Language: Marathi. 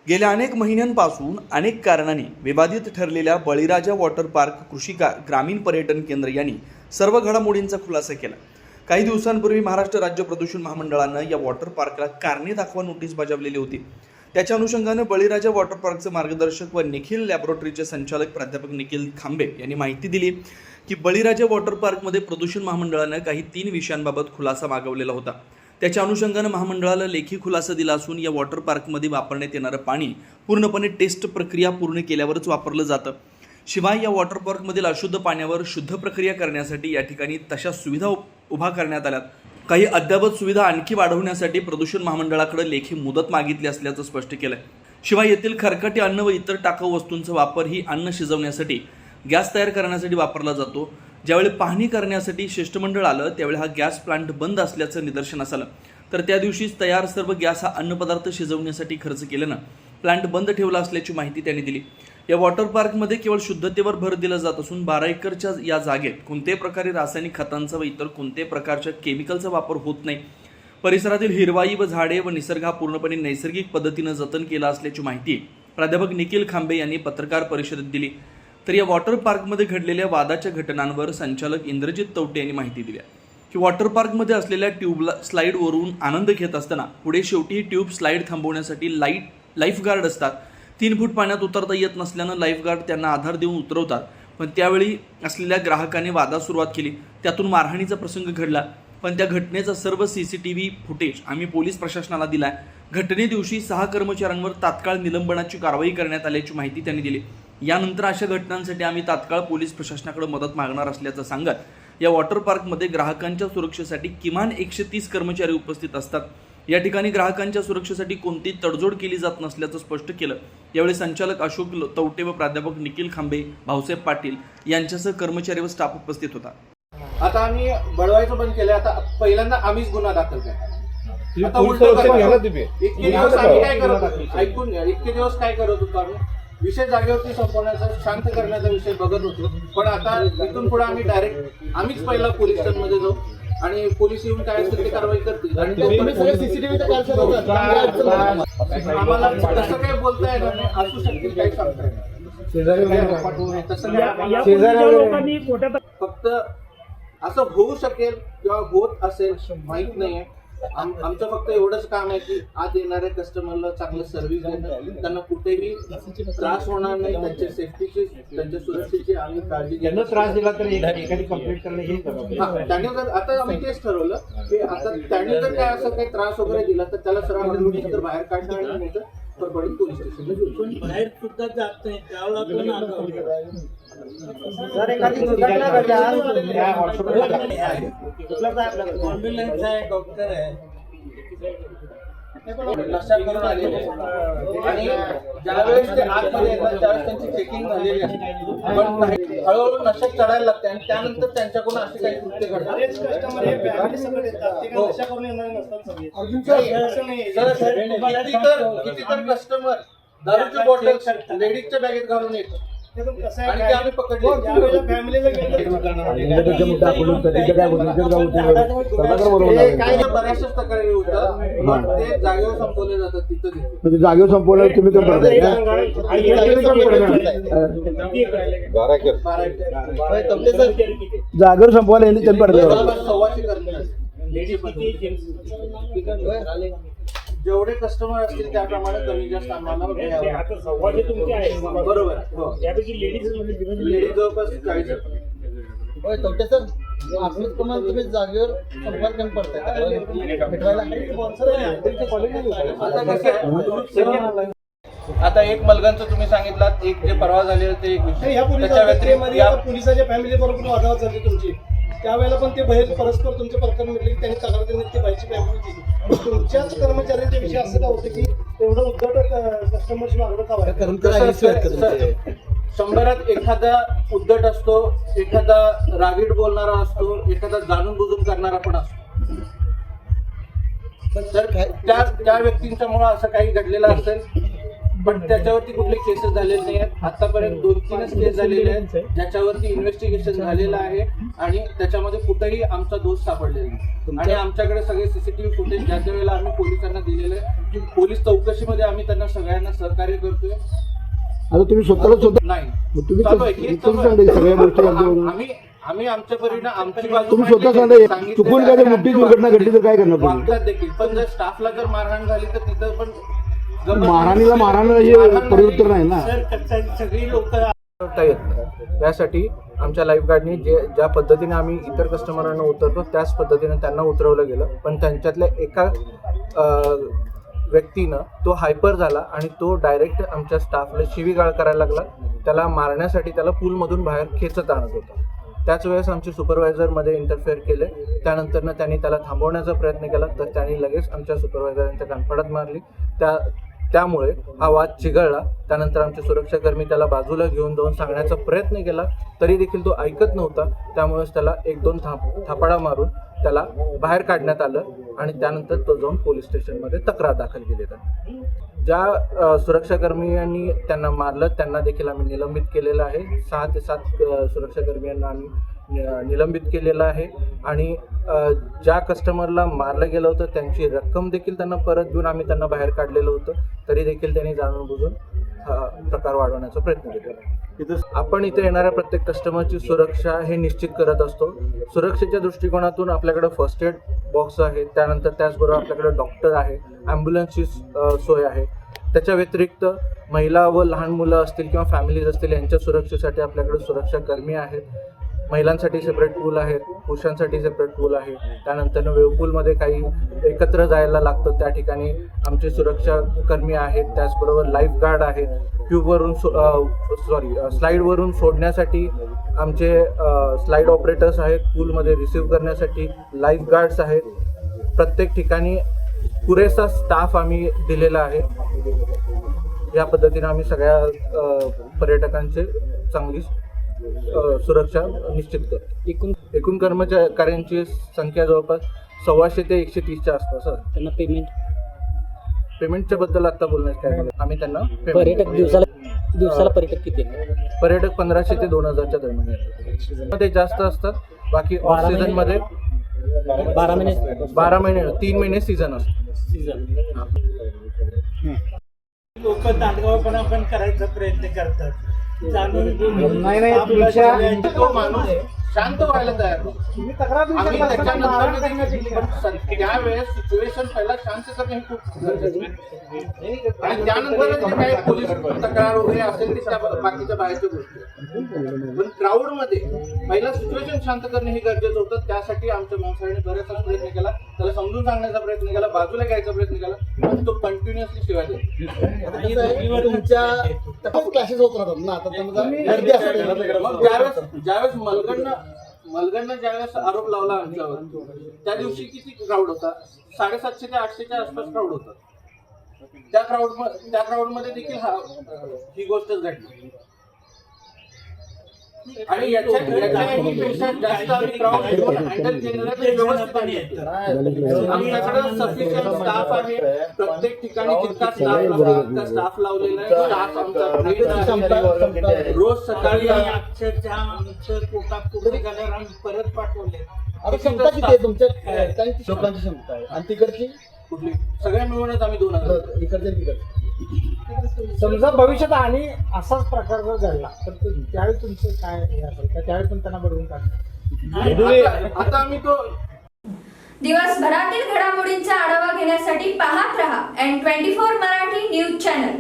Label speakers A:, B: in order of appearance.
A: गेल्या अनेक महिन्यांपासून अनेक कारणांनी विवादित ठरलेल्या बळीराजा वॉटर पार्क कृषी ग्रामीण पर्यटन केंद्र यांनी सर्व घडामोडींचा खुलासा केला। काही दिवसांपूर्वी महाराष्ट्र राज्य प्रदूषण महामंडळानं या वॉटर पार्कला कारणे दाखवा नोटीस बजावलेली होती। त्याच्या अनुषंगाने बळीराजा वॉटर पार्कचे मार्गदर्शक व निखिल लॅबोरेटरीचे संचालक प्राध्यापक निखिल खांबे यांनी माहिती दिली की बळीराजा वॉटर पार्कमध्ये प्रदूषण महामंडळानं काही 3 विषयांबाबत खुलासा मागवलेला होता। त्याच्या अनुषंगाने महामंडळाला लेखी खुलासा दिला असून या वॉटर पार्कमध्ये वापरण्यात येणारं पाणी पूर्णपणे टेस्ट प्रक्रिया पूर्ण केल्यावरच वापरलं जातं। शिवाय या वॉटर पार्कमधील अशुद्ध पाण्यावर शुद्ध प्रक्रिया करण्यासाठी या ठिकाणी तशा सुविधा उभा करण्यात आल्यात। काही अद्ययावत सुविधा आणखी वाढवण्यासाठी प्रदूषण महामंडळाकडे लेखी मुदत मागितली असल्याचं स्पष्ट केलंय। शिवाय येथील खरकटी अन्न व इतर टाकाऊ वस्तूंचा वापर ही अन्न शिजवण्यासाठी गॅस तयार करण्यासाठी वापरला जातो। ज्यावेळी पाहणी करण्यासाठी शिष्टमंडळ आलं त्यावेळी हा गॅस प्लांट बंद असल्याचं निदर्शनास आलं, तर त्या दिवशीच तयार सर्व गॅस हा अन्नपदार्थ शिजवण्यासाठी खर्च केल्यानं प्लांट बंद ठेवला असल्याची माहिती त्यांनी दिली। या वॉटर पार्कमध्ये केवळ शुद्धतेवर भर दिला जात असून 12 एकरच्या या जागेत कोणत्याही प्रकारे रासायनिक खतांचा व इतर कोणत्याही प्रकारच्या केमिकलचा वापर होत नाही। परिसरातील हिरवाई व झाडे व निसर्ग हा पूर्णपणे नैसर्गिक पद्धतीने जतन केला असल्याची माहिती प्राध्यापक निखिल खांबे यांनी पत्रकार परिषदेत दिली। तर या वॉटर पार्कमध्ये घडलेल्या वादाच्या घटनांवर संचालक इंद्रजित तवटे यांनी माहिती दिली की वॉटर पार्कमध्ये असलेल्या ट्यूब स्लाईडवरून आनंद घेत असताना पुढे शेवटी ट्यूब स्लाईड थांबवण्यासाठी लाईफगार्ड असतात। 3 फूट पाण्यात उतरता येत नसल्यानं लाईफगार्ड त्यांना आधार देऊन उतरवतात, पण त्यावेळी असलेल्या ग्राहकाने वादास सुरुवात केली। त्यातून मारहाणीचा प्रसंग घडला, पण त्या घटनेचा सर्व CCTV फुटेज आम्ही पोलीस प्रशासनाला दिलाय। घटने दिवशी 6 कर्मचाऱ्यांवर तात्काळ निलंबनाची कारवाई करण्यात आल्याची माहिती त्यांनी दिली। यानंतर अशा घटनांसाठी आम्ही तात्काळ पोलीस प्रशासनाकडे मदत मागणार असल्याचं सांगत या वॉटर पार्कमध्ये ग्राहकांच्या सुरक्षेसाठी किमान 130 कर्मचारी उपस्थित असतात। या ठिकाणी ग्राहकांच्या सुरक्षेसाठी कोणतीही तडजोड केली जात नसल्याचं स्पष्ट केलं। यावेळी संचालक अशोक तवटे व प्राध्यापक निखिल खांबे, भाऊसाहेब पाटील यांच्यासह कर्मचारी व स्टाफ उपस्थित होता।
B: आता आम्ही बळवायचं बंद केलं, आता पहिल्यांदा आम्हीच गुन्हा दाखल केला। आता उलट इतके दिवस आम्ही काय करत होतो, ऐकून घ्या, इतके दिवस काय करत होतो आम्ही विषय जागेवरती संपवण्याचा, शांत करण्याचा विषय बघत होतो। पण आता इथून पुढे आम्ही डायरेक्ट आम्हीच पहिला पोलीस स्टेशनमध्ये जाऊ आणि पोलीस येऊन काय असेल ते कारवाई करतील। आणि आम्हाला तसं काही बोलता येणार नाही, असू शकतील काही सांगता येणार। फक्त असं होऊ शकेल किंवा होत असेल माहित नाहीये। आमचं फक्त एवढंच काम आहे की आज येणाऱ्या कस्टमरला चांगलं सर्व्हिस देणं, त्यांना कुठेही त्रास होणार नाही, त्यांच्या सेफ्टीची त्यांच्या सुरक्षेची आम्ही काळजी घेणं। त्रास दिला तर एखादी कंप्लेंट करणं हे त्याने जर आता आम्ही तेच ठरवलं की आता त्याने जर काय असं काही त्रास वगैरे दिला तर त्याला सरळ तर बाहेर काढणं आणि नाही तर बडी पोलीस स्टेशनला बाहेर सुद्धा जात नाही त्यावेळेला सर एखादी दुर्घटना घडली ॲम्ब्युलन्स आहे, डॉक्टर आहे, नशा करून आलेले आणि ज्यावेळेस ते आतमध्ये येतात त्यावेळेस त्यांची चेकिंग झालेली असते, पण हळूहळू नशा चढायला लागते आणि त्यानंतर त्यांच्याकडून असे काही कृत्य घडतात। कितीतर कस्टमर दारूची बॉटल लेडीजच्या बॅगेत घालून येतो आणि ते आम्ही पकडले। बऱ्याचशाच तक्रारी होतात, ते जागेवर संपवले जातात तिथं
C: जागेवर संपवल्यावर तुम्ही जागेवर संपवायला यांनी त्यांनी पडले
B: 125 जेवढे कस्टमर असतील त्याप्रमाणे कमी जास्त आम्हाला बरोबर लेडीज जवळपास 40।
D: तवटे सर, आपलीच प्रमाणे तुम्ही जागेवर संपर्क कमी पडताय
B: आता एक मलगांचं तुम्ही सांगितलं, एक जे परवा झालेलं ते एक विषय,
E: पोलिसाच्या फॅमिली बरोबर वादावाद झाली तुमची, त्यावेळेला पण ते बाहेर परस्पर तुमचे प्रकरण मिळले की त्यांनी तक्रार दिली ते बाहेरची फॅमिली केली। तुमच्याच कर्मचाऱ्यांच्या विषय असं का होतं की तेवढं उद्धट कस्टमरची मागणं का व्हायचं?
B: 100त एखादा उद्धट असतो, एखादा रागीट बोलणारा असतो, एखादा जाणून बुजून करणारा पण असतो। तर त्या व्यक्तींच्या मुळे असं काही घडलेलं असेल पण त्याच्यावरती कुठले केसेस झालेले नाही आहेत. आतापर्यंत 2-3च केस झालेले आहेत ज्याच्यावरती इन्व्हेस्टिगेशन झालेलं आहे आणि त्याच्यामध्ये कुठेही आमचा दोष सापडलेला नाही. आणि आमच्याकडे सगळे सीसीटीव्ही फुटेज ज्या वेळेला आम्ही पोलिसांना दिलेले आहे, पोलीस चौकशीमध्ये आम्ही त्यांना सगळ्यांना सहकार्य करतोय.
C: आता तुम्ही स्वतः
B: नाही
C: मग तुम्ही
B: चालू आहे, केस चालू आहे.
C: सांगा सगळ्या गोष्टी यांच्यावरून.
B: आम्ही आमच्या परीने आमची बाजू
C: तुम्ही स्वतः
B: मांडली,
C: सांगा चुकून काय मोठी दुर्घटना घडली तर काय करणार तुम्ही?
B: वागतात देखील. पण जर स्टाफला जर मारहाण झाली तर तिथं पण
C: महाराणीला मारहाण हे परिवर्तन नाही ना.
B: सगळी लोक करता येत नाही. त्यासाठी आमच्या लाईफगार्डनी ज्या पद्धतीने आम्ही इतर कस्टमरांना उतरतो त्याच पद्धतीने त्यांना उतरवलं गेलं. पण त्यांच्यातल्या एका व्यक्तीनं तो हायपर झाला आणि तो डायरेक्ट आमच्या स्टाफला शिवीगाळ करायला लागला. त्याला मारण्यासाठी त्याला पूलमधून बाहेर खेचत आणत होता. त्याच वेळेस आमचे सुपरवायझरमध्ये इंटरफेअर केले. त्यानंतरनं त्यांनी त्याला थांबवण्याचा प्रयत्न केला तर त्यांनी लगेच आमच्या सुपरवायझरांच्या कानफडात मारली. त्यामुळे हा वाद चिघळला. त्यानंतर आमचे सुरक्षाकर्मी त्याला बाजूला घेऊन जाऊन सांगण्याचा प्रयत्न केला तरी देखील तो ऐकत नव्हता. त्यामुळेच त्याला 1-2 थापाडा मारून त्याला बाहेर काढण्यात आलं आणि त्यानंतर तो जाऊन पोलीस स्टेशनमध्ये तक्रार दाखल केली. ज्या सुरक्षाकर्मियांनी त्यांना मारलं त्यांना देखील आम्ही निलंबित केलेलं आहे. 6 ते 7 सुरक्षाकर्मियांना आम्ही निलंबित केलेलं आहे आणि ज्या कस्टमरला मारलं गेलं होतं त्यांची रक्कम देखील त्यांना परत देऊन आम्ही त्यांना बाहेर काढलेलं होतं. तरी देखील त्यांनी जाणून बुजून प्रकार वाढवण्याचा प्रयत्न केला. आपण इथे येणाऱ्या प्रत्येक कस्टमरची सुरक्षा हे निश्चित करत असतो. सुरक्षेच्या दृष्टिकोनातून आपल्याकडे फर्स्ट एड बॉक्स आहे, त्यानंतर त्याचबरोबर आपल्याकडे डॉक्टर आहे, ॲम्ब्युलन्सची सोय आहे. त्याच्या व्यतिरिक्त महिला व लहान मुलं असतील किंवा फॅमिलीज असतील यांच्या सुरक्षेसाठी आपल्याकडे सुरक्षाकर्मी आहेत. महिलांसाठी सेपरेट पूल आहेत, पुरुषांसाठी सेपरेट पूल आहे. त्यानंतर वेवपूलमध्ये काही एकत्र जायला लागतं त्या ठिकाणी आमचे सुरक्षाकर्मी आहेत. त्याचबरोबर लाईफगार्ड आहेत. ट्यूबवरून स्लाईडवरून सोडण्यासाठी आमचे स्लाईड ऑपरेटर्स आहेत. पूलमध्ये रिसीव्ह करण्यासाठी लाईफगार्ड्स आहेत. प्रत्येक ठिकाणी पुरेसा स्टाफ आम्ही दिलेला आहे. या पद्धतीने आम्ही सगळ्या पर्यटकांचे चांगली सुरक्षा निश्चित करतो. एकूण कर्मचाऱ्यांची संख्या जवळपास 125 ते 130च्या आसपास आहे.
F: त्यांना
C: पेमेंटच्या बद्दल आता बोलण्यास काय नाही. आम्ही त्यांना
F: पर्यटक दिवसाला पर्यटक किती आहेत?
C: पर्यटक 1500 ते 2000च्या दरम्यान आहेत. मध्ये जास्त असतात. बाकी ऑफ सीझन मध्ये
F: 12
C: महिने 3 महिने सीझन असतो.
E: लोक दांडगावपणा पण करायचा प्रयत्न करतात.
B: तो माणूस शांत व्हायला तयार नव्हता. आम्ही त्याच्यानंतर त्यावेळेस सिच्युएशन पहिला शांत करणे हे खूप गरजेचं आहे. आणि त्यानंतर जे काही पोलीस तक्रार वगैरे असेल ते त्या बाकीच्या बाहेरच्या गोष्टी. पण क्राऊडमध्ये पहिला सिच्युएशन शांत करणे हे गरजेचं होतं. त्यासाठी आमच्या माणसाने बराचसा प्रयत्न केला. त्याला समजून सांगण्याचा प्रयत्न केला, बाजूला घ्यायचा प्रयत्न केला आणि तो कंटिन्युअसली शिवाय देतो.
D: तुमच्या क्लासेस होत राहतात ना आता गर्दी असते.
B: मग ज्यावेळेस मलगडनं ज्यावेळेस आरोप लावला आमच्यावर त्या दिवशी किती क्राऊड होता? 750 ते 800च्या आसपास क्राऊड होता. त्या क्राऊडमध्ये देखील ही गोष्टच घडली. आणि याच्यापेक्षा जास्त आम्ही क्राऊड हँडल केलेलं ते व्यवस्थित आहे. आमच्याकडे सफिशियंट स्टाफ आहे. प्रत्येक ठिकाणी जितका स्टाफ लावलेला आहे. स्टाफ आमचा रोज सकाळी
E: अक्षरशः आमचं पोटात कुठे गेल्यावर आम्ही परत पाठवले.
D: आता क्षमता किती आहे तुमच्या त्यांची लोकांची क्षमता आहे आणि तिकडची
B: कुठली सगळ्या मिळूनच आम्ही 2000
D: इकडच्या तिकडची.
E: समजा भविष्यात आणि असाच प्रकार जर घडला तर त्यावेळी तुमचं काय हे असेल का? त्यावेळी पण त्यांना बरोबर काढणार.
B: आता आम्ही तो
G: दिवसभरातील घडामोडींचा आढावा घेण्यासाठी पाहत रहा N24 मराठी न्यूज चॅनल.